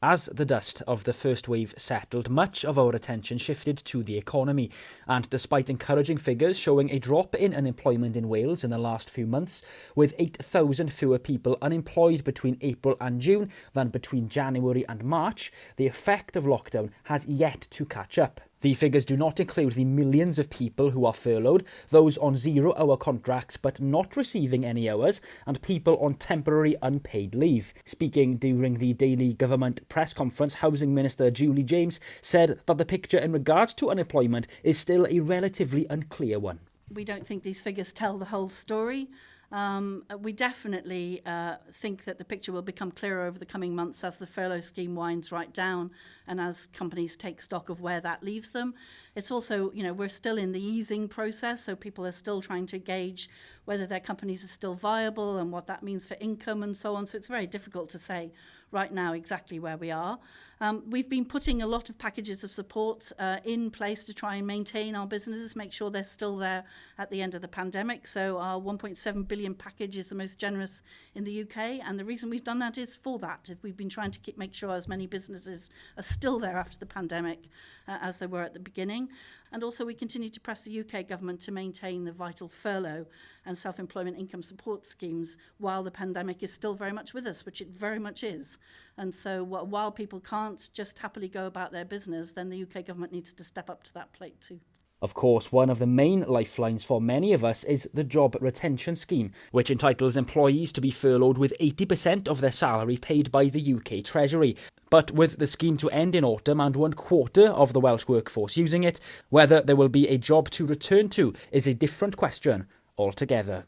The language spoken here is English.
As the dust of the first wave settled, much of our attention shifted to the economy. And despite encouraging figures showing a drop in unemployment in Wales in the last few months, with 8,000 fewer people unemployed between April and June than between January and March, the effect of lockdown has yet to catch up. The figures do not include the millions of people who are furloughed, those on 0-hour contracts but not receiving any hours, and people on temporary unpaid leave. Speaking during the daily government press conference, Housing Minister Julie James said that the picture in regards to unemployment is still a relatively unclear one. We don't think these figures tell the whole story. We definitely think that the picture will become clearer over the coming months as the furlough scheme winds right down and as companies take stock of where that leaves them. It's also, we're still in the easing process, so people are still trying to gauge whether their companies are still viable and what that means for income and so on. So it's very difficult to say right now exactly where we are. We've been putting a lot of packages of support in place to try and maintain our businesses, make sure they're still there at the end of the pandemic. So our 1.7 billion package is the most generous in the UK. And the reason we've done that is for that. We've been trying to make sure as many businesses are still there after the pandemic as they were at the beginning. And also we continue to press the UK government to maintain the vital furlough and self-employment income support schemes while the pandemic is still very much with us, which it very much is. And so while people can't just happily go about their business, then the UK government needs to step up to that plate too. Of course, one of the main lifelines for many of us is the Job Retention Scheme, which entitles employees to be furloughed with 80% of their salary paid by the UK Treasury. But with the scheme to end in autumn and 1/4 of the Welsh workforce using it, whether there will be a job to return to is a different question altogether.